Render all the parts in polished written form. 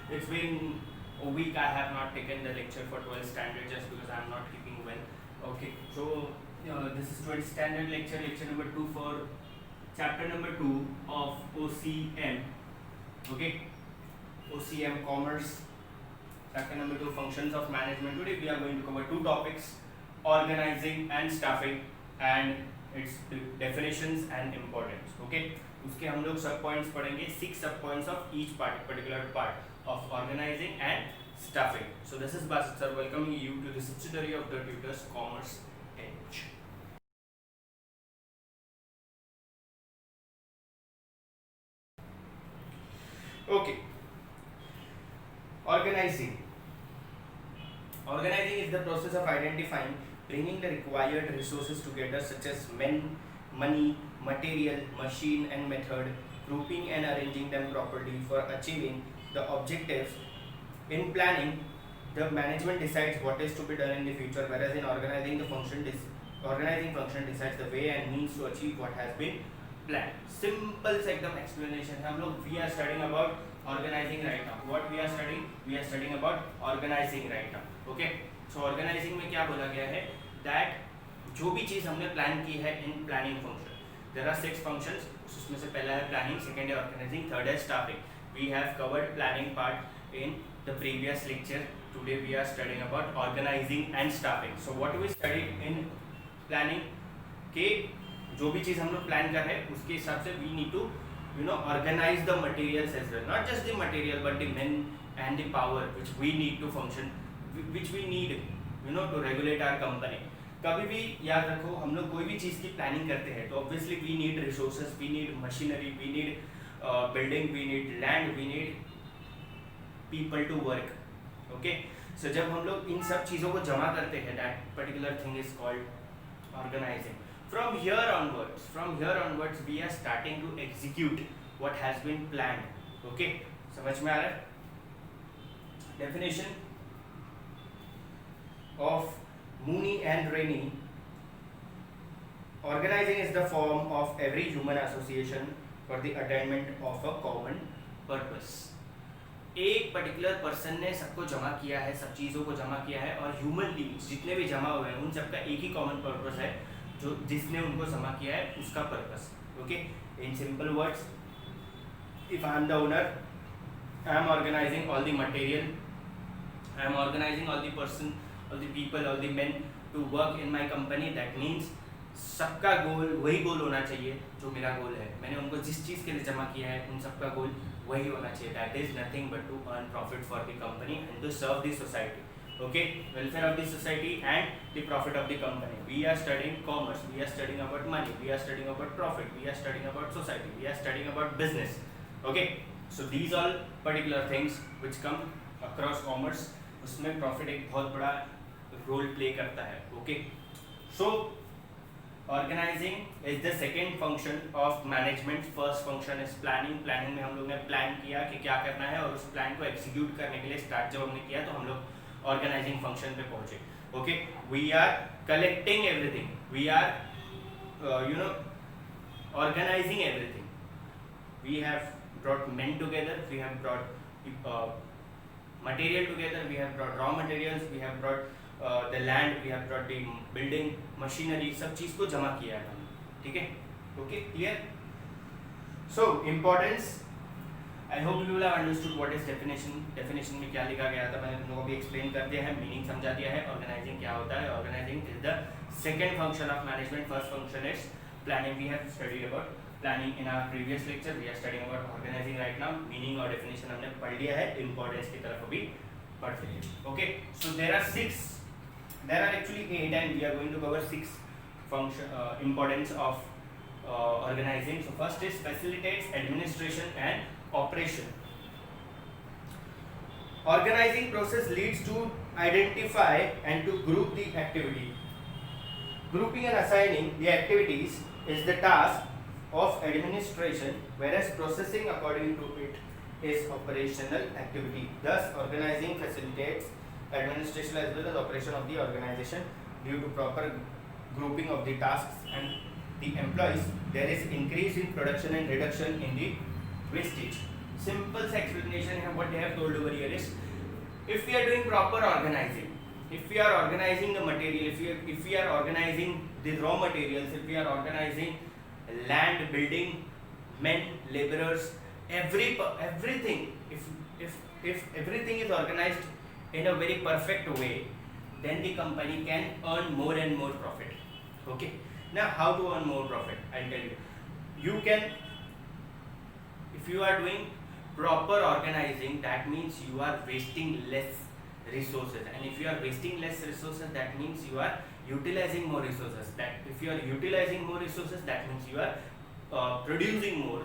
It's been a week I have not taken the lecture for 12th standard just because I am not keeping well. Okay, so this is 12th standard lecture, lecture number 2 for chapter number 2 of OCM. Okay, OCM Commerce, chapter number 2 Functions of Management. Today we are going to cover two topics, organizing and staffing, and its definitions and importance. Okay, उसके हम लोग सब points पढ़ेंगे, 6 सब points of each particular part of organizing and staffing. So this is Basit sir welcoming you to the subsidiary of the Tutors Commerce Edge. Okay, organizing. Organizing is the process of identifying, bringing the required resources together such as men, money, material, machine and method, grouping and arranging them properly for achieving the objectives. In planning, the management decides what is to be done in the future, whereas in organizing organizing function decides the way and means to achieve what has been planned. Simple से एकदम explanation है. हम लोग we are studying about organizing right now. What we are studying? We are studying about organizing right now. Okay. So organizing में क्या बोला गया है? That जो भी चीज़ हमने प्लान की है in planning function, there are 6 functions. उसमें से पहला है planning, second है organizing, third है staffing. We have covered planning part in the previous lecture. Today we are studying about organizing and staffing. So what we studied in planning के जो भी चीज़ हम लोग प्लान कर रहे हैं उसके हिसाब से we need to organize the materials as well, not just the material but the men and the power which we need to function, which we need to regulate our company. कभी भी याद रखो, हम लोग कोई भी चीज़ की प्लानिंग करते हैं तो obviously we need resources, we need machinery, we need building, we need land, we need people to work. Okay, so जब हम लोग इन सब चीज़ों को जमा करते हैं, that particular thing is called organising. From here onwards we are starting to execute what has been planned. Okay, समझ में आ रहा है? Definition of Mooney and Rainey. Organizing is the form of every human association for the attainment of a common purpose. एक particular person ने सबको जमा किया है, सब चीज़ों को जमा किया है, और ह्यूमन बीइंग्स जितने भी जमा हुए हैं उन सबका एक ही कॉमन पर्पस है, जो जिसने उनको जमा किया है उसका purpose. Okay, in simple words, if I am the owner, I am organising all the material, I am organising all the person, all the people, all the men to work in my company. That means सबका goal वही गोल होना चाहिए जो मेरा गोल है. मैंने उनको जिस चीज़ के लिए जमा किया है उन सबका गोल वही होना चाहिए. That is nothing but to earn profit for the company and to serve the society. Okay, welfare of the society and the profit of the company. We are studying commerce, we are studying about money, we are studying about profit, we are studying about society, we are studying about business. Okay, so these all particular things which come across commerce, उसमें profit एक बहुत बड़ा role play करता है. Okay, so organizing is the second function of management. First function is planning. Planning में हम लोग ने plan किया कि क्या करना है, और उस plan को execute करने के लिए start जब हमने किया तो हम लोग ऑर्गेनाइजिंग फंक्शन पे पहुंचे. Okay, we are collecting everything, we are organising everything. We have brought men together, we have brought material together, we have brought raw materials, we have brought the land, we have brought the building, machinery, सब चीज़ को जमा किया है हमने. ठीक है, okay, clear. So importance, I hope you will have understood what is definition. Definition में क्या लिखा गया था मैंने तुम लोगों को भी एक्सप्लेन कर दिया है, मीनिंग समझा दिया है. ऑर्गेनाइजिंग क्या होता है? Organising is the second function of management. First function is planning. We have studied about planning in our previous lecture. We are studying about organising right now. Meaning और डेफिनेशन हमने पढ़ लिया है, इंपॉर्टेंस की तरफ अभी पढ़ते हैं. Okay, so there are actually 8 and we are going to cover 6 function importance of organising. So first is facilitates administration and operation. Organizing process leads to identify and to group the activity. Grouping and assigning the activities is the task of administration, whereas processing according to it is operational activity. Thus organizing facilitates administration as well as operation of the organization. Due to proper grouping of the tasks and the employees, there is increase in production and reduction in the wastage. Simple explanation है what they have told over here is, if we are doing proper organizing, if we are organizing the material, if we are organizing the raw materials, if we are organizing land, building, men, laborers, everything, if everything is organized in a very perfect way, then the company can earn more and more profit. Okay, now how to earn more profit, I'll tell you. You can, if you are doing proper organizing, that means you are wasting less resources, and if you are wasting less resources, that means you are utilizing more resources. That if you are utilizing more resources, that means you are producing more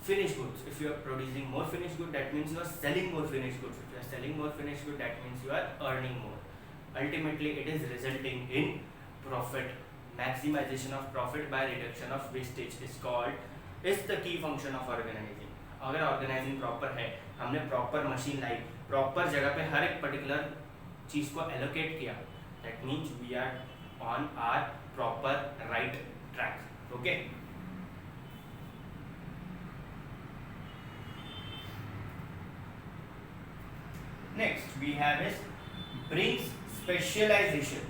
finished goods. If you are producing more finished goods, that means you are selling more finished goods. If you are selling more finished goods, that means you are earning more. Ultimately, it is resulting in profit. Maximization of profit by reduction of wastage is the key function of organizing. अगर organising proper है, हमने proper machine लाई, proper जगह पे हर एक particular चीज को allocate किया, that means we are on our proper right track. Okay, next we have is brings specialization.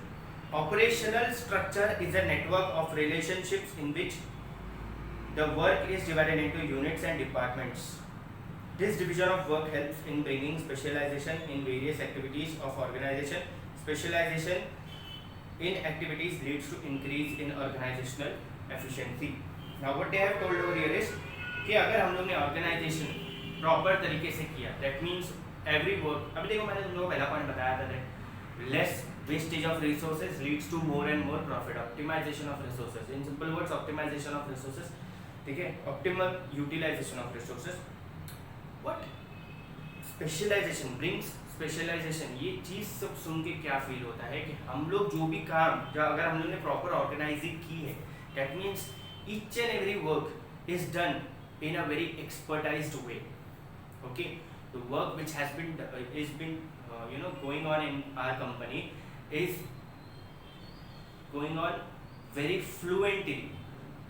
Operational structure is a network of relationships in which the work is divided into units and departments. This division of work helps in bringing specialization in various activities of organization. Specialization in activities leads to increase in organizational efficiency. Now what they have told over here is कि अगर हम लोग ने organisation proper तरीके से किया, that means every work, अभी देखो मैंने तुम लोगों को पहला पॉइंट बताया था, less wastage of resources leads to more and more profit. Optimization of resources, in simple words, optimization of resources, ठीक है, optimal utilization of resources. What specialization brings specialization, ये चीज़ सब सुन के क्या फील होता है कि हम लोग जो भी काम, जो अगर हम लोग ने प्रॉपर ऑर्गेनाइजिंग की है, that means each and every work is done in a very expertized way. Okay, the work which has been going on in our company is going on very fluently.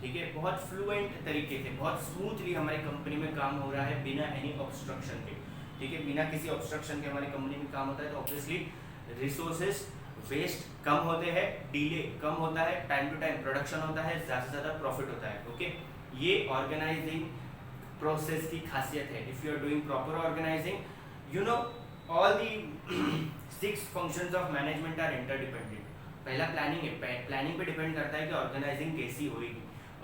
ठीक है, बहुत fluent तरीके से, बहुत smoothly हमारी company में काम हो रहा है बिना एनी ऑब्स्ट्रक्शन के. ठीक है, बिना किसी ऑब्स्ट्रक्शन के हमारी कंपनी में काम होता है, तो ऑब्वियसली रिसोर्सेज वेस्ट कम होते हैं, डिले कम होता है, टाइम टू टाइम प्रोडक्शन होता है, ज़्यादा से ज़्यादा प्रॉफिट होता है. ओके, ये ऑर्गेनाइजिंग प्रोसेस की खासियत है. If you are doing proper organising, you know all the 6 functions of management are interdependent. पहला प्लानिंग है, प्लानिंग पे डिपेंड करता है कि ऑर्गेनाइजिंग कैसी होगी,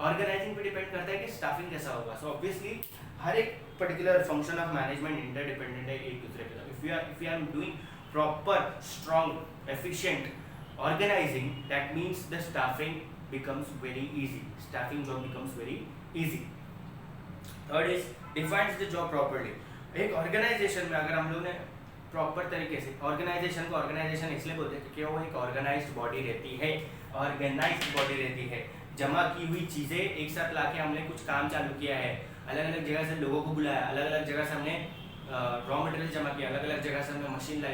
ऑर्गेनाइजिंग पे डिपेंड करता है कि स्टाफिंग कैसा होगा. सो ऑब्वियसली हर एक particular function of management interdependent है एक दूसरे के साथ. If you are doing proper strong efficient organising, that means the staffing becomes very easy. Staffing job becomes very easy. Third is defines the job properly. एक organisation में अगर हम लोग ने प्रॉपर तरीके से ऑर्गेनाइजेशन को ऑर्गेनाइजेशन इसलिए बोलते हैं क्योंकि वो एक ऑर्गेनाइज्ड बॉडी रहती है, ऑर्गेनाइज्ड बॉडी रहती है. जमा की हुई चीज़ें एक साथ लाके हमने कुछ काम चालू किया है, अलग अलग जगह से लोगों को बुलाया, अलग अलग जगह से हमने रॉ मटेरियल जमा किया, अलग अलग जगह से हमने मशीन लाई,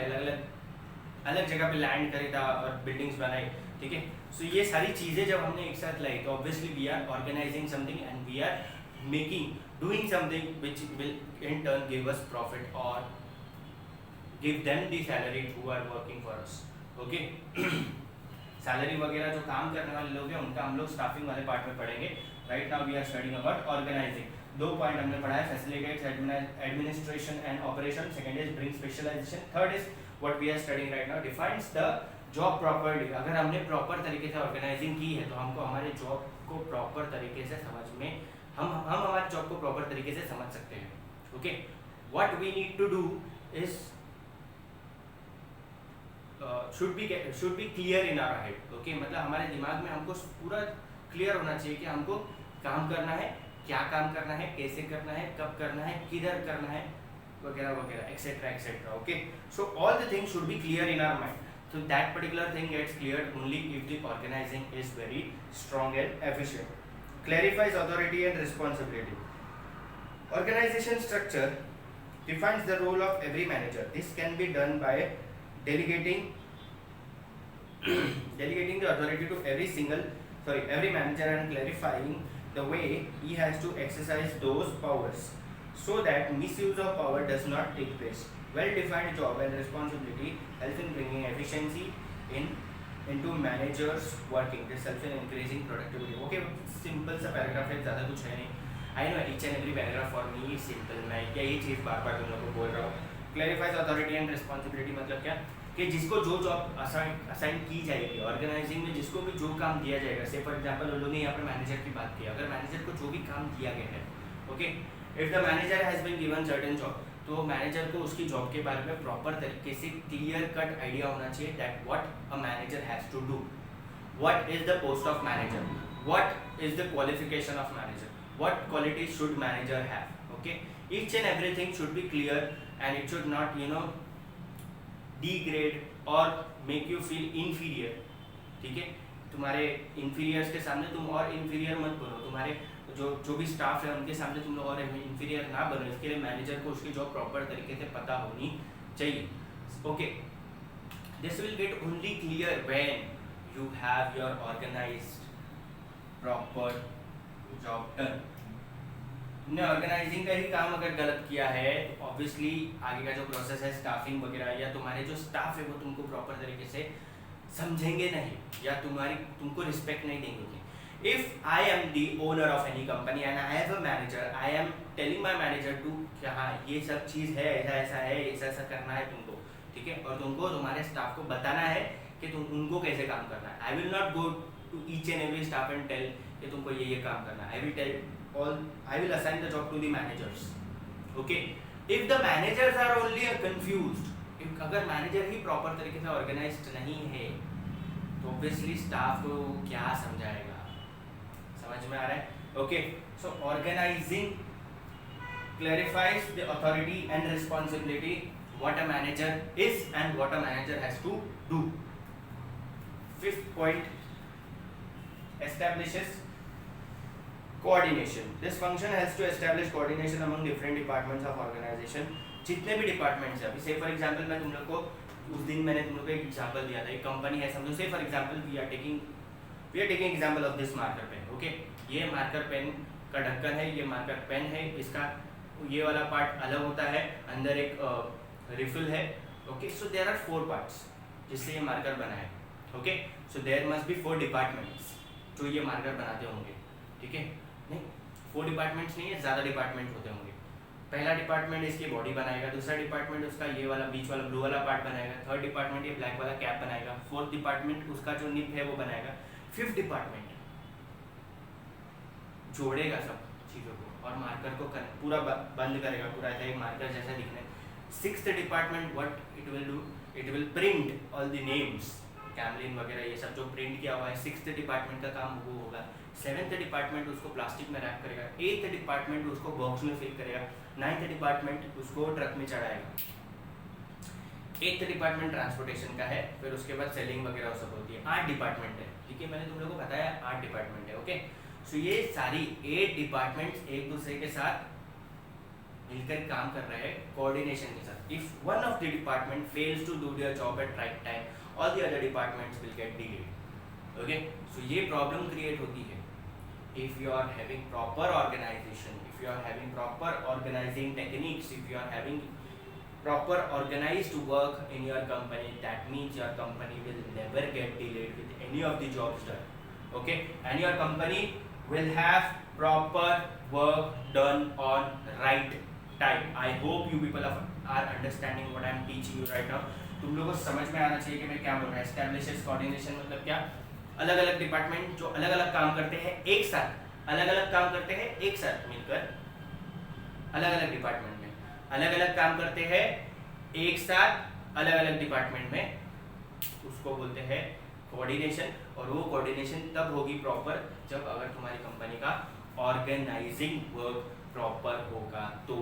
अलग जगह पे लैंड खरीदा और बिल्डिंग्स बनाई. ठीक है, सो ये सारी चीज़ें जब हमने एक साथ लाई, तो obviously we are organizing something and we are doing something which will in turn give us profit और give them the salary who are working for us. Okay, salary वगैरह जो काम करने वाले लोग हैं उनका हम लोग स्टाफिंग वाले पार्ट में पढ़ेंगे. Right now we are studying about organising. 2 point हमने पढ़ा है, facilitates administration and operation. Second is bring specialisation. Third is what we are studying right now, defines the job properly. अगर हमने प्रॉपर तरीके से ऑर्गेनाइजिंग की है तो हमको हमारे जॉब को प्रॉपर तरीके से समझ में हम हमारे जॉब को प्रॉपर तरीके से समझ सकते हैं. Okay, what we need to do is should be clear in our head. Okay, मतलब हमारे दिमाग में हमको पूरा क्लियर होना चाहिए कि हमको काम करना है, क्या काम करना है, कैसे करना है, कब करना है, किधर करना है, वगैरह वगैरह etcetera etcetera. Okay, so all the things should be clear in our mind. So that particular thing gets cleared only if the organizing is very strong and efficient. Clarifies authority and responsibility. Organization structure defines the role of every manager. This can be done by delegating the authority to every manager and clarifying the way he has to exercise those powers. so that misuse of power does not take place. Well-defined job and responsibility help in bringing efficiency into managers working. This helps in increasing productivity. Okay, simple सा paragraph है, ज़्यादा कुछ है नहीं. I know each and every paragraph for me is simple. मैं क्या ये चीज़ बार बार तुम लोगों को बोल रहा हूँ. Clarifies authority and responsibility मतलब क्या कि जिसको जो जॉब असाइन की जाएगी ऑर्गेनाइजिंग में, जिसको भी जो काम दिया जाएगा, से फॉर एग्जांपल उन लोगों ने यहाँ पर मैनेजर की बात की, अगर मैनेजर को जो भी काम दिया गया है, okay, if the manager has been given certain job, तो मैनेजर को उसकी जॉब के बारे में प्रॉपर तरीके से क्लियर कट आइडिया होना चाहिए that what a manager has to do, what is the post of manager, what is the qualification of manager, what qualities should manager have. Okay, each and everything should be clear and it should not degrade or make you feel inferior. ठीक है, तुम्हारे inferiors के सामने तुम और inferior मत बनो, तुम्हारे जो भी स्टाफ है उनके सामने तुम लोग और inferior ना बनो. इसके लिए मैनेजर को उसकी जॉब प्रॉपर तरीके से पता होनी चाहिए. Okay, this will get only clear when you have your organized proper job done. तुमने ऑर्गेनाइजिंग का ही काम अगर गलत किया है तो ऑब्वियसली आगे का जो प्रोसेस है स्टाफिंग वगैरह, या तुम्हारे जो स्टाफ है वो तुमको प्रॉपर तरीके से समझेंगे नहीं, या तुमको रिस्पेक्ट नहीं देंगे. If I am the owner of any company and I have a manager, I am telling my manager to कि हाँ ये सब चीज़ है, ऐसा ऐसा है, ऐसा ऐसा करना है तुमको, ठीक है, और तुमको तुम्हारे स्टाफ को बताना है कि तुम उनको कैसे काम करना है. I will not go to each and every staff and tell कि तुमको ये काम करना है. I will assign the job to the managers. Okay, if the managers are only confused, if अगर मैनेजर ही प्रॉपर तरीके से ऑर्गेनाइज्ड नहीं है तो ऑब्वियसली स्टाफ को क्या समझाएगा. समझ में आ रहा है? Okay, so organising clarifies the authority and responsibility, what a manager is and what a manager has to do. Fifth point, establishes coordination. This function has to establish coordination among different departments of organization. जितने भी departments है, अभी से for example मैं तुम लोग को उस दिन मैंने तुम लोग को एक एग्जांपल दिया था, एक कंपनी है समझो, से for example we are taking example of this marker pen. Okay, ये मार्कर पेन का ढक्कन है, ये मार्कर पेन है, इसका ये वाला पार्ट अलग होता है, अंदर एक रिफिल है. Okay, so there are 4 parts जिससे ये मार्कर बना है. Okay, so there must be 4 departments जो ये मार्कर बनाते होंगे. ठीक है, नहीं 4 डिपार्टमेंट्स नहीं है, ज़्यादा डिपार्टमेंट होते होंगे. पहला डिपार्टमेंट इसकी बॉडी बनाएगा, दूसरा डिपार्टमेंट उसका ये वाला बीच वाला ब्लू वाला पार्ट बनाएगा, थर्ड डिपार्टमेंट ये ब्लैक वाला कैप बनाएगा, फोर्थ डिपार्टमेंट उसका जो निप है वो बनाएगा, फिफ्थ डिपार्टमेंट जोड़ेगा सब चीज़ों को और मार्कर को पूरा बंद करेगा, पूरा ऐसा एक मार्कर जैसा दिखना है. Sixth department what it will do, it will print all the names, Camlin वगैरह ये सब जो प्रिंट किया हुआ है. सिक्स्थ डिपार्टमेंट का काम वो होगा. सेवेंथ डिपार्टमेंट उसको प्लास्टिक में रैप करेगा. एट्थ डिपार्टमेंट उसको बॉक्स में फिल करेगा. नाइन्थ डिपार्टमेंट उसको ट्रक में चढ़ाएगा. एट्थ डिपार्टमेंट ट्रांसपोर्टेशन का है, फिर उसके बाद सेलिंग वगैरह सब होती है. 8 डिपार्टमेंट है, ठीक है, मैंने तुम लोगों को बताया 8 डिपार्टमेंट है. ओके, सो ये सारी 8 डिपार्टमेंट्स एक दूसरे के साथ मिलकर काम कर रहे हैं कोऑर्डिनेशन के साथ. If one of the department fails to do their job at right time, all the other departments will get delayed. Okay, so ये प्रॉब्लम क्रिएट होती है. If you are having proper organization, if you are having proper organizing techniques, if you are having proper organized work in your company, that means your company will never get delayed with any of the jobs done. Okay, and your company will have proper work done on right time. I hope you people are understanding what I am teaching you right now. तुम लोगों को समझ में आना चाहिए कि मैं क्या बोल रहा हूँ. Establishes coordination मतलब क्या, अलग अलग डिपार्टमेंट जो अलग अलग काम करते हैं एक साथ, अलग अलग काम करते हैं एक साथ मिलकर, अलग अलग डिपार्टमेंट में अलग अलग काम करते हैं एक साथ अलग अलग डिपार्टमेंट में, उसको बोलते हैं कोऑर्डिनेशन. और वो कोऑर्डिनेशन तब होगी प्रॉपर जब अगर तुम्हारी कंपनी का ऑर्गेनाइजिंग वर्क प्रॉपर होगा. तो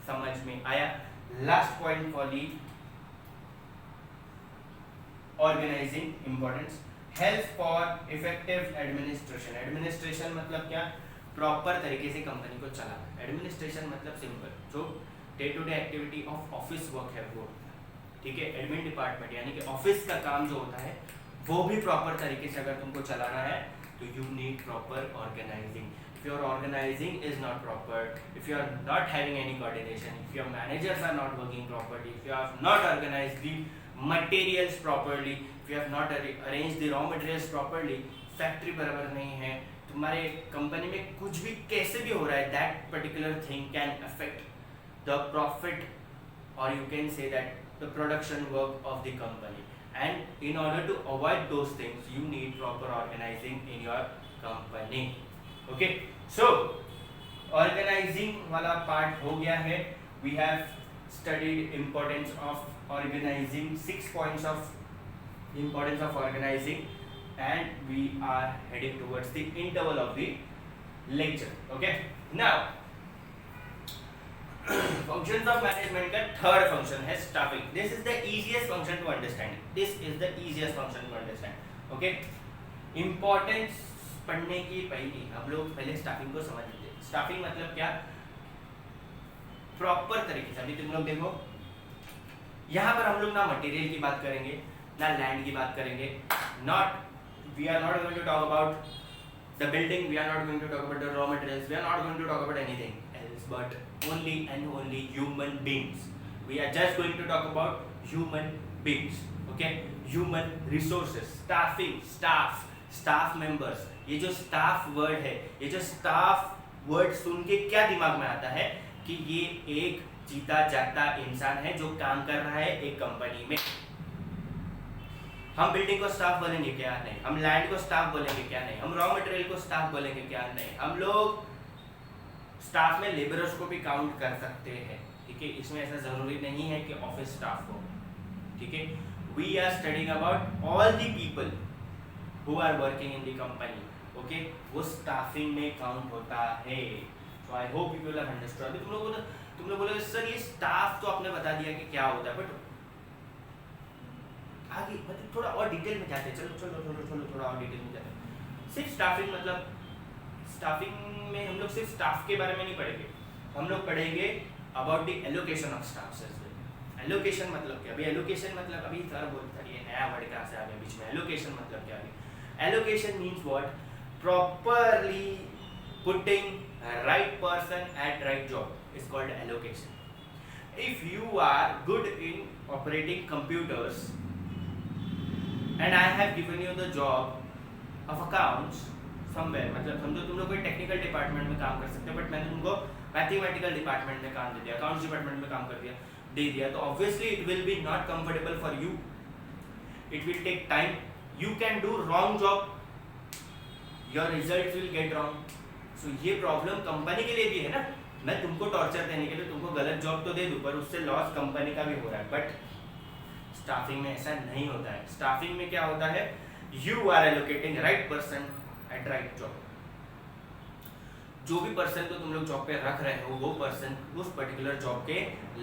समझ में आया? Last point for the organising importance, help for effective administration. Administration मतलब क्या, प्रॉपर तरीके से कंपनी को चलाना. एडमिनिस्ट्रेशन मतलब सिंपल, जो day to day activity of office work है वो, ठीक है. एडमिन डिपार्टमेंट यानी कि ऑफिस का काम जो होता है वो भी प्रॉपर तरीके से अगर तुमको चलाना है तो you need proper organising. if your organizing is not proper, if you are not having any coordination, if your managers are not working properly, if you have not organized the materials properly, if you have not arranged the raw materials properly, factory बराबर नहीं है, तुम्हारे company में कुछ भी कैसे भी हो रहा है, that particular thing can affect the profit, or you can say that the production work of the company. And in order to avoid those things, you need proper organizing in your company. Okay, so organizing वाला part हो गया है. We have studied importance of organizing, 6 points of importance of organizing, and we are heading towards the interval of the lecture. Okay, now functions of management का third function है staffing. This is the easiest function to understand. This is the easiest function to understand. Okay, importance पढ़ने की पहले हम लोग पहले staffing को समझ लेते हैं. स्टाफिंग मतलब क्या, प्रॉपर तरीके से. अभी तुम लोग देखो, यहाँ पर हम लोग ना मटेरियल की बात करेंगे, ना लैंड की बात करेंगे. We are not going to talk about the building, we are not going to talk about the raw materials, we are not going to talk about anything else, but only and only human beings. We are just going to talk about human beings. Okay, human resources, staffing, staff members. ये जो staff word है, ये जो staff word सुन के क्या दिमाग में आता है कि ये एक जीता जागता इंसान है जो काम कर रहा है एक कंपनी में. हम बिल्डिंग को स्टाफ बोलेंगे क्या? नहीं. हम लैंड को स्टाफ बोलेंगे क्या? नहीं. हम रॉ मटेरियल को स्टाफ बोलेंगे क्या? नहीं. हम लोग स्टाफ में लेबरर्स को भी काउंट कर सकते हैं. ठीक है, इसमें ऐसा जरूरी नहीं है कि ऑफिस स्टाफ हो. ठीक है, we are studying about all the people who are working in the company. Okay, वो स्टाफिंग में काउंट होता है. So I hope you will understand. अभी तुम लोग बोलोगे सर ये स्टाफ तो आपने बता दिया कि क्या होता है, बट आगे मतलब थोड़ा और डिटेल में जाते हैं. चलो थोड़ा और डिटेल में जाते हैं. सिर्फ स्टाफिंग मतलब स्टाफिंग में हम लोग सिर्फ स्टाफ के बारे में नहीं पढ़ेंगे, हम लोग पढ़ेंगे about the allocation of staff. Allocation मतलब क्या? अभी एलोकेशन मतलब अभी सर बोलता है ये नया वर्ड कहाँ से आ गया बीच में. एलोकेशन मतलब क्या? Allocation means what? Properly putting right person at right job is called allocation. If you are good in operating computers and I have given you the job of accounts somewhere, मतलब समझो तुम लोग कोई technical department में काम कर सकते हो, बट मैंने तुमको मैथमेटिकल डिपार्टमेंट में काम दे दिया, अकाउंट्स डिपार्टमेंट में काम दे दिया, तो obviously it will be not comfortable for you. It will take time. You can do wrong job, your result will get wrong. So ये प्रॉब्लम कंपनी के लिए भी है ना. मैं तुमको टॉर्चर देने के लिए तुमको गलत जॉब तो दे दूं, पर उससे लॉस कंपनी का भी हो रहा है. बट स्टाफिंग में ऐसा नहीं होता है. स्टाफिंग में क्या होता है? You are allocating right person at right job. जो भी पर्सन को तुम लोग जॉब पे रख रहे हो, वो पर्सन उस पर्टिकुलर जॉब के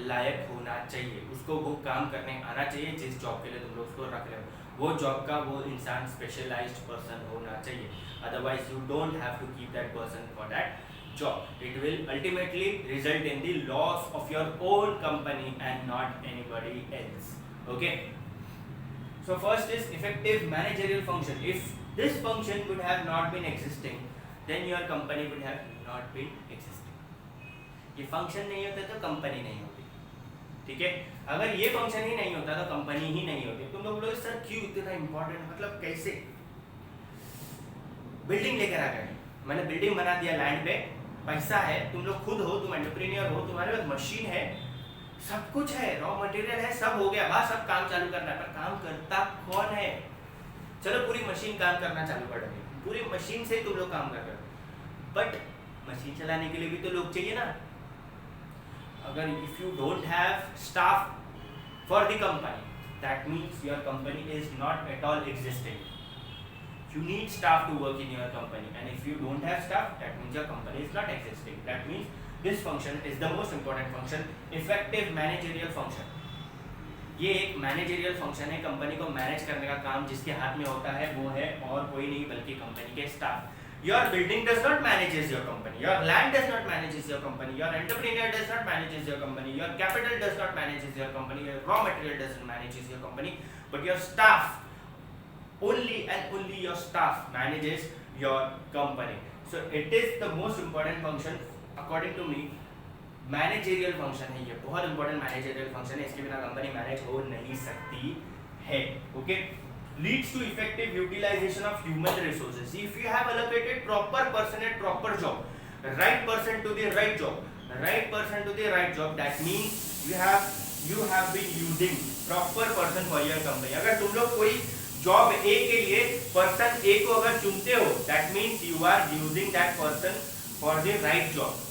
लायक होना चाहिए. उसको वो काम करने आना चाहिए जिस जॉब के लिए तुम लोग उसको रख रहे हो. वो जॉब का वो इंसान स्पेशलाइज्ड पर्सन होना चाहिए. Otherwise you don't have to keep that person for that job. It will ultimately result in the loss of your own company and not anybody else. Okay, so first is effective managerial function. If this function would have not been existing, then your company would have not been existing. ये function नहीं होता तो company नहीं होती. ठीक है, अगर ये function ही नहीं होता तो कंपनी ही नहीं होती. तुम लोग बोलोगे सर क्यों इतना important, मतलब कैसे? बिल्डिंग लेकर आ गए, मैंने बिल्डिंग बना दिया लैंड पे, पैसा है, तुम लोग खुद हो, तुम एंटरप्रेन्योर हो, तुम्हारे पास मशीन है, सब कुछ है, रॉ मटेरियल है, सब हो गया, बस सब काम चालू करना है. पर काम करता कौन है? चलो पूरी मशीन काम करना चालू कर रही है, पूरी मशीन से तुम लोग काम कर रहे हो, बट मशीन चलाने के लिए भी तो लोग चाहिए ना. अगर if you don't have staff for the company, that means your company is not at all existing. You need staff to work in your company, and if you don't have staff, that means your company is not existing. That means this function is the most important function, effective managerial function. ये एक managerial function है. Company को manage करने का काम जिसके हाथ में होता है वो है और कोई नहीं बल्कि कंपनी के staff. Your building does not manages your company. Your land does not manages your company. Your entrepreneur does not manages your company. Your capital does not manages your company. Your raw material doesn't manages your company. But your staff, only and only your staff manages your company. So it is the most important function according to me. Managerial function है ये, बहुत important managerial function है, इसके बिना company manage हो नहीं सकती है। Okay, leads to effective utilization of human resources. If you have allocated proper person at proper job, right person to the right job, right person to the right job, that means you have been using proper person for your company. अगर तुम लोग कोई job A के लिए person ए को अगर चुनते हो, that means you are using that person for the right job.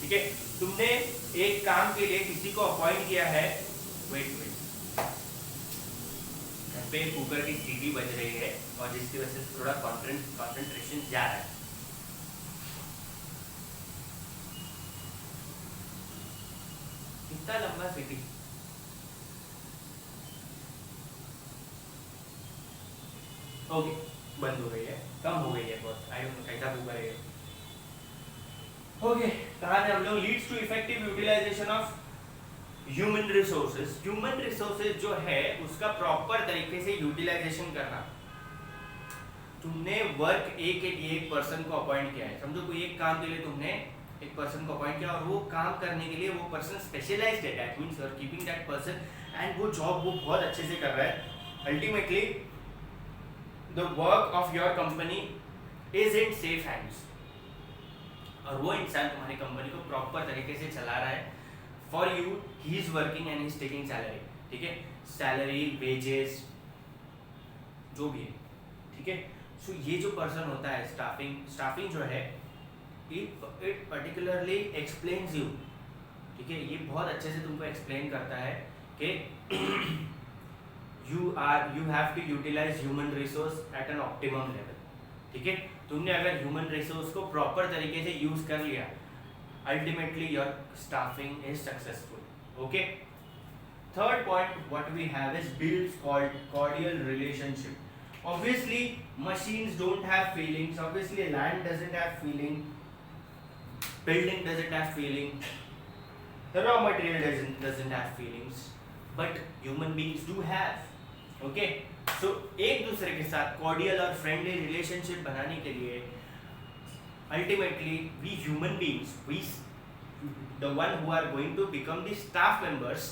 ठीक है, तुमने एक काम के लिए किसी को अपॉइंट किया है, वेट पे कुकर की सीटी बज रही है और जिसकी वजह से थोड़ा कंसंट्रेशन जा रहा है। कितना लंबा सीटी? ओके, बंद हो गई है, कम हो गई है बहुत, आई डोंट नो कैसा कुकर है। ओके, कहाँ थे हम लोग? Leads to effective utilisation of human resources. Human resources जो है उसका प्रॉपर तरीके से यूटिलाइजेशन करना। तुमने वर्क ए के लिए एक पर्सन को अपॉइंट किया है, समझो कोई एक काम के लिए तुमने एक पर्सन को अपॉइंट किया और वो काम करने के लिए वो पर्सन स्पेशलाइज्ड है, that means you are keeping that person and वो जॉब वो बहुत अच्छे से कर रहा है। Ultimately the work of your company is in safe hands और वो इंसान तुम्हारी कंपनी को प्रॉपर तरीके से चला रहा है। For you, he is working and he is taking salary, ठीक है, सैलरी वेजेस जो भी है, ठीक है। सो ये जो पर्सन होता है स्टाफिंग जो है, इट पर्टिकुलरली एक्सप्लेन्स यू, ठीक है, ये बहुत अच्छे से तुमको एक्सप्लेन करता है कि you have to utilize human resource at an optimum level, ठीक है। तुमने अगर ह्यूमन रिसोर्स को प्रॉपर तरीके से यूज कर लिया, ultimately your staffing is successful. Okay, third point what we have is builds called cordial relationship. Obviously machines don't have feelings, obviously land doesn't have feeling, building doesn't have feeling, the raw material doesn't have feelings, but human beings do have. Okay, so एक दूसरे के साथ cordial और friendly relationship बनाने के लिए ultimately we human beings, the one who are going to become the staff members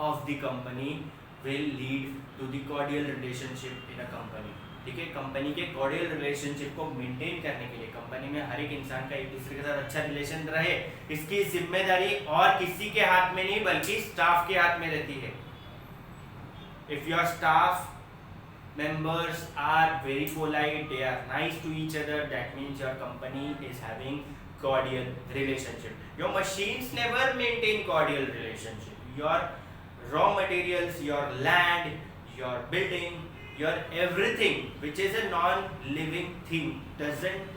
of the company will lead to the cordial relationship in a company, ठीक है। कंपनी के cordial relationship को maintain करने के लिए कंपनी में हर एक इंसान का एक दूसरे के साथ अच्छा रिलेशन रहे, इसकी जिम्मेदारी और किसी के हाथ में नहीं बल्कि स्टाफ के हाथ में रहती है। If your staff members are very polite, they are nice to each other, that means your company is having cordial relationship. Your machines never maintain cordial relationship. Your raw materials, your land, your building, your everything which is a non-living thing doesn't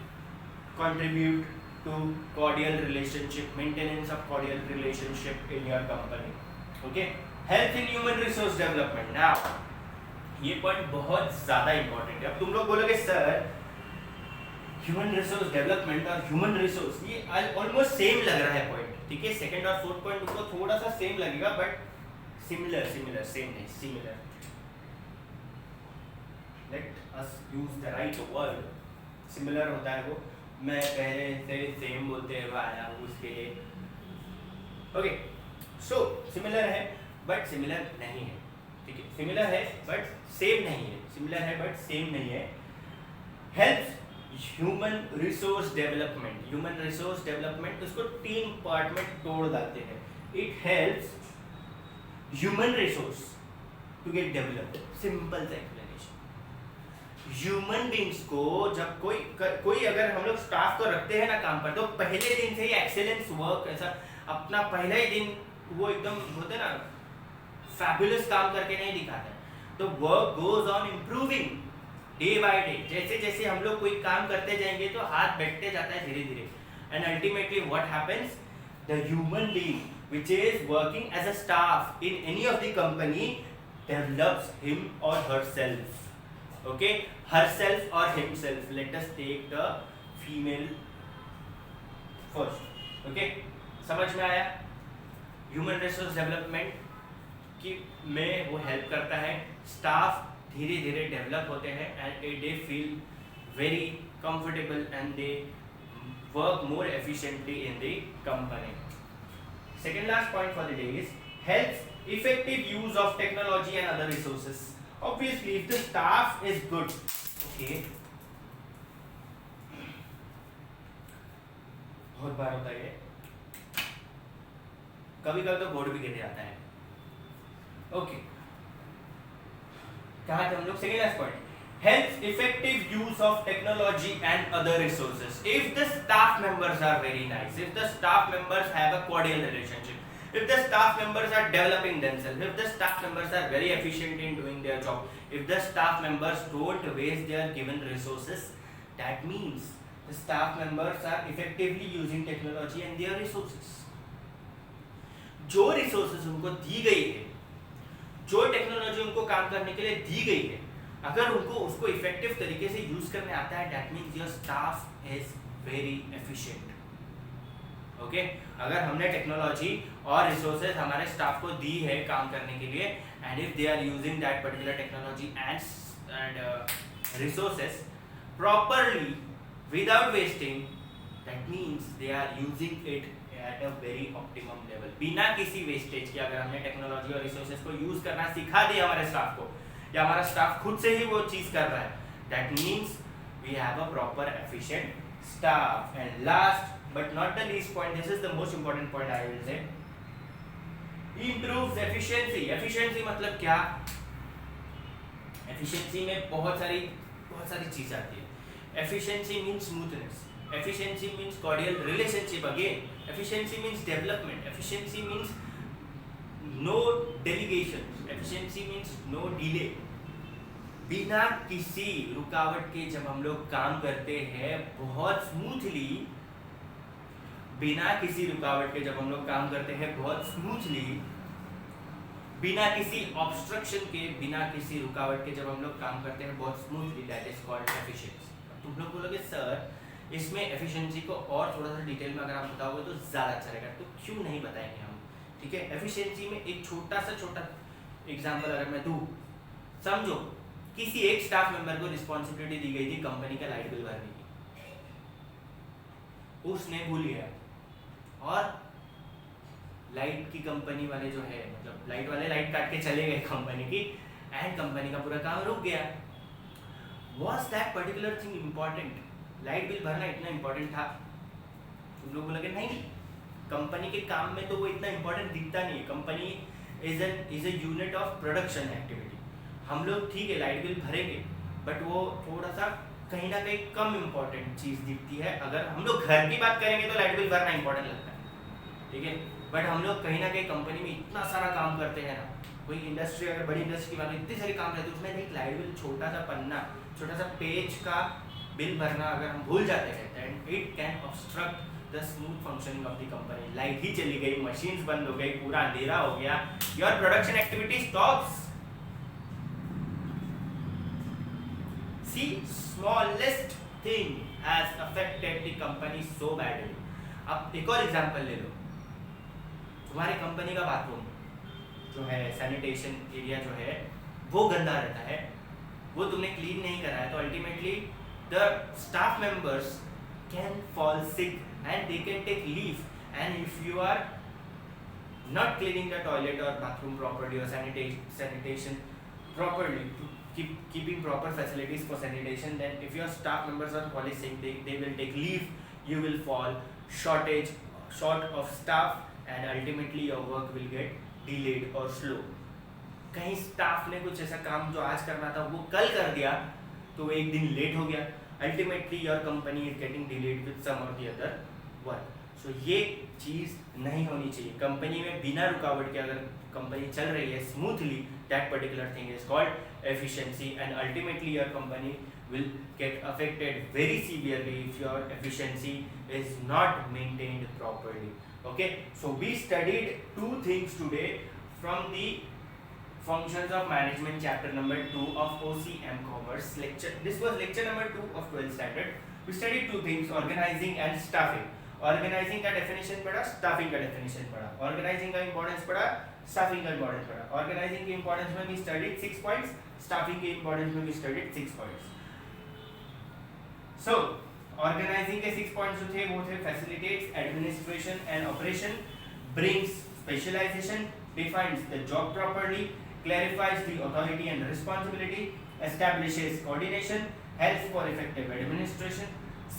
contribute to cordial relationship, maintenance of cordial relationship in your company. Okay, health in human resource development. Now ये point बहुत ज़्यादा important है। अब तुम लोग बोलोगे sir human resource development और human resource ये ऑलमोस्ट सेम लग रहा है पॉइंट, ठीक है। सेकंड और फोर्थ पॉइंट तुमको थोड़ा सा सेम लगेगा बट सिमिलर सेम नहीं, similar. Let us use the right word. Similar होता है वो, मैं पहले से सेम बोलते हुए आया हूँ उसके लिए। ओके, सो सिमिलर है बट सिमिलर नहीं है, ठीक है। सिमिलर है बट सेम नहीं है, सिमिलर है बट सेम नहीं है। Helps human resource development. Human resource development उसको 3 पार्ट में तोड़ डालते हैं। It helps human resource to get developed. Simple सा एक्सप्लेनेशन। ह्यूमन बींग्स को जब कोई अगर हम लोग स्टाफ को रखते हैं ना काम पर, तो पहले दिन से ही एक्सेलेंस वर्क, ऐसा अपना पहला ही दिन वो एकदम होते ना फैबुलस काम करके नहीं दिखाता है। तो work goes on improving day by day. जैसे जैसे हम लोग कोई काम करते जाएंगे तो हाथ बैठते जाता है धीरे धीरे, and ultimately what happens, the human being which is working as a staff in any of the company develops him और हरसेल्फ। ओके, हरसेल्फ और himself. Let us take the female first. Okay, समझ में आया? Human resource development कि में वो help करता है, स्टाफ धीरे धीरे डेवलप होते हैं and they feel very comfortable, and they work more efficiently in the company. Second last point for the day is helps effective use of technology and other resources. Obviously, if the staff is good, okay, बहुत बार होता है, कभी कभी तो board भी गिर जाता है. ओके, कहा थे हम लोग? Second last point, helps effective use of technology and other resources. If the staff members are very nice, if the staff members have a cordial relationship, if the staff members are developing themselves, if the staff members are very efficient in doing their job, if the staff members don't waste their given resources, that means the staff members are effectively using technology and their resources. जो resources उनको दी गई है, जो technology उनको काम करने के लिए दी गई है, अगर उनको उसको इफेक्टिव तरीके से यूज करने आता है, that means your staff is very efficient. Okay, अगर हमने टेक्नोलॉजी और रिसोर्सेज हमारे स्टाफ को दी है काम करने के लिए, and if they are using that particular technology and resources properly without wasting, that means they are using it at a very optimum level. बिना किसी वेस्टेज के अगर हमने टेक्नोलॉजी और रिसोर्सेज को यूज करना सिखा दिया हमारे स्टाफ को, या हमारा स्टाफ खुद से ही वो चीज कर रहा है, that means we have a proper efficient staff. And last but not the least point, this is the most important point I will say, improves efficiency. Efficiency मतलब क्या? एफिशिएंसी में बहुत सारी चीज आती है. Efficiency means smoothness, efficiency means cordial relationship. Again, efficiency means development, efficiency means no delegation, efficiency means no delay. बिना किसी रुकावट के जब हम लोग काम करते हैं बहुत स्मूथली, बिना किसी रुकावट के जब हम लोग काम करते हैं बहुत स्मूथली, बिना किसी ऑब्स्ट्रक्शन के, बिना किसी रुकावट के जब हम लोग काम करते हैं बहुत smoothly, that is called efficiency. तुम लोग बोलोगे सर इसमें एफिशिएंसी को और थोड़ा सा डिटेल में अगर आप बताओगे तो ज़्यादा अच्छा रहेगा, तो क्यों नहीं बताएंगे हम. ठीक है, एफिशिएंसी में एक छोटा एग्जांपल अगर मैं दूँ, समझो किसी एक स्टाफ मेंबर को रिस्पॉन्सिबिलिटी दी गई थी कंपनी का लाइट बिल भरने की, उसने भूल गया और लाइट की कंपनी वाले जो है, मतलब लाइट वाले लाइट काट के चले गए कंपनी की, एंड कंपनी का पूरा काम रुक गया. Was that particular thing important? Light bill भरना इतना इम्पोर्टेंट था? तुम लोग बोलोगे नहीं, कंपनी के काम में तो वो इतना इम्पोर्टेंट दिखता नहीं है. Company is a unit of production activity. हम लोग ठीक है लाइट बिल भरेंगे, बट वो थोड़ा सा कहीं ना कहीं कम इम्पोर्टेंट चीज़ दिखती है. अगर हम लोग घर की बात करेंगे तो लाइट बिल भरना इम्पोर्टेंट लगता है, ठीक है, बट हम लोग कहीं ना कहीं कंपनी में इतना सारा काम करते हैं ना, कोई इंडस्ट्री, अगर बड़ी इंडस्ट्री की बात, इतनी सारी काम रहती है, उसमें एक लाइट बिल, छोटा सा पन्ना, छोटा सा पेज का बिल भरना अगर हम भूल जाते हैं, then it can obstruct the smooth functioning of the company. Light ही चली गई, मशीन्स बंद हो गई, पूरा अंधेरा हो गया, your production activity stops. See, smallest thing has affected the company so badly. अब एक और एग्जांपल ले लो, तुम्हारी कंपनी का बाथरूम जो है, सैनिटेशन एरिया जो है वो गंदा रहता है, वो तुमने क्लीन नहीं करा है, तो ultimately the staff members can fall sick and they can take leave. And if you are not cleaning the toilet or bathroom properly or sanitation properly, keeping proper facilities for sanitation, then if your staff members are falling sick, they will take leave, you will fall short of staff, and ultimately your work will get delayed or slow. कहीं staff ने कुछ ऐसा काम जो आज करना था वो कल कर दिया, तो वो एक दिन लेट हो गया, ultimately your company is getting delayed with some or the other work. सो ये चीज़ नहीं होनी चाहिए. कंपनी में बिना रुकावट के अगर कंपनी चल रही है smoothly, that particular thing is called efficiency, and ultimately your company will get affected very severely if your efficiency is not maintained properly. Okay, so we studied two things today from the functions of management chapter number 2 of OCM Commerce lecture. This was lecture number 2 of 12th standard. We studied two things, organizing and staffing. Organizing का definition पढ़ा, staffing का definition पढ़ा. Organizing का importance पढ़ा, staffing का importance पढ़ा. Organizing की importance में we studied 6 points, staffing की importance में we studied 6 points. So organising के 6 पॉइंट्स जो थे वो थे facilitates administration and operation, brings specialisation, defines the job properly, clarifies the authority and responsibility, establishes coordination, helps for effective administration.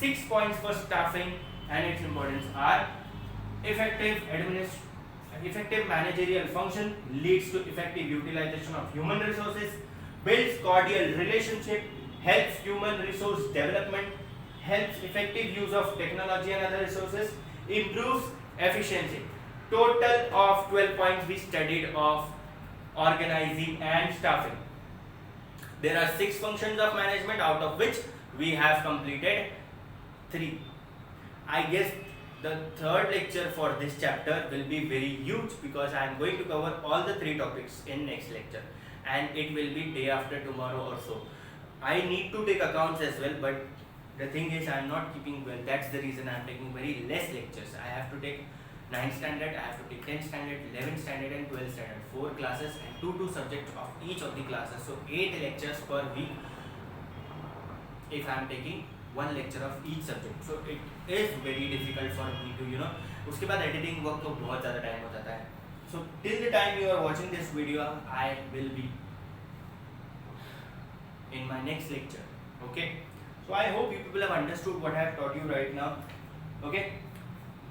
6 points for staffing and its importance are effective managerial function, leads to effective utilization of human resources, builds cordial relationship, helps human resource development, helps effective use of technology and other resources, improves efficiency. Total of 12 points we studied of organizing and staffing. There are 6 functions of management, out of which we have completed 3. I guess the third lecture for this chapter will be very huge because I am going to cover all the 3 topics in next lecture, and it will be day after tomorrow or so. I need to take accounts as well, but the thing is I am not keeping well. That's the reason I am taking very less lectures. I have to take 9th standard, I have to take 10th standard, 11th standard and 12th standard, 4 classes and 2 subjects of each of the classes. So 8 lectures per week if I am taking 1 lecture of each subject. So it is very difficult for me to उसके बाद editing work तो बहुत ज़्यादा time हो जाता है. So till the time you are watching this video, I will be in my next lecture. Okay. So I hope you people have understood what I have taught you right now. Okay.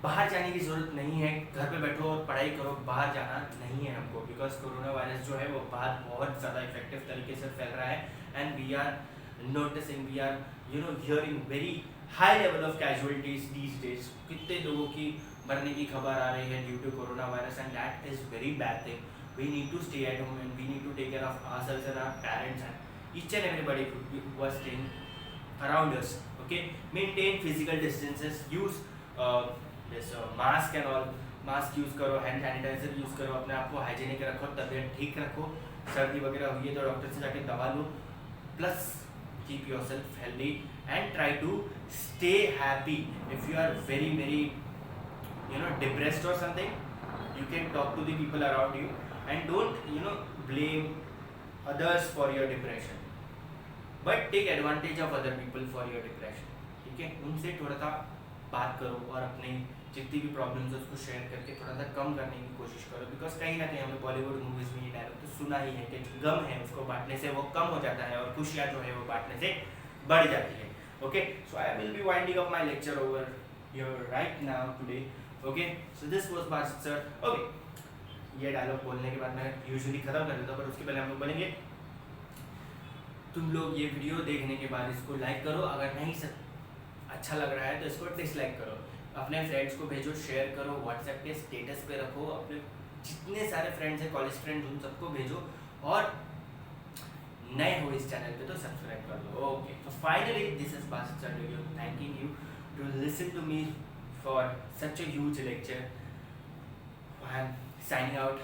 बाहर जाने की ज़रूरत नहीं है, घर पे बैठो और पढ़ाई करो, बाहर जाना नहीं है हमको, बिकॉज कोरोना वायरस जो है वो बाहर बहुत ज़्यादा इफेक्टिव तरीके से फैल रहा है, and we are noticing, we are hearing very high level of casualties these days. कितने लोगों की मरने की खबर आ रही है due to corona virus, and that is very bad thing. We need to stay at home and we need to take care of ourselves and our parents and each and everybody who are staying around us. Okay, maintain physical distances, use mask and all. Mask use करो, hand sanitiser use करो, अपने आप को hygienic रखो, तबीयत ठीक रखो. सर्दी वगैरह हुई है तो डॉक्टर से जाके दवा लो. Plus keep yourself healthy and try to stay happy. If you are very depressed और something, you can talk to the people around you and don't blame others for your depression, but take advantage of other people for your depression. ठीक है, उनसे थोड़ा सा बात करो और अपने जितनी भी प्रॉब्लम्स है उसको शेयर करके थोड़ा सा कम करने की कोशिश करो. बिकॉज कहीं ना कहीं हमने बॉलीवुड मूवीज में ये डायलॉग तो सुना ही है कि गम है उसको बांटने से वो कम हो जाता है और खुशियाँ जो है वो बांटने से बढ़ जाती है. Okay, so I will be winding up my lecture over here right now today. Okay, so this was Basit sir. Okay, ये डायलॉग बोलने के बाद मैं यूजुअली खत्म कर देता हूँ, पर उसके पहले हम लोग बोलेंगे तुम लोग ये वीडियो देखने के बाद इसको लाइक करो. अगर नहीं अच्छा लग रहा है तो इसको डिसलाइक करो. अपने फ्रेंड्स को भेजो, शेयर करो, व्हाट्सएप पे स्टेटस पे रखो. अपने जितने सारे फ्रेंड्स हैं, कॉलेज फ्रेंड्स, उन सबको भेजो. और नए हो इस चैनल पे तो सब्सक्राइब कर लो. ओके, तो finally this is Basit sir thanking you to listen to me for such a huge lecture. I am signing out.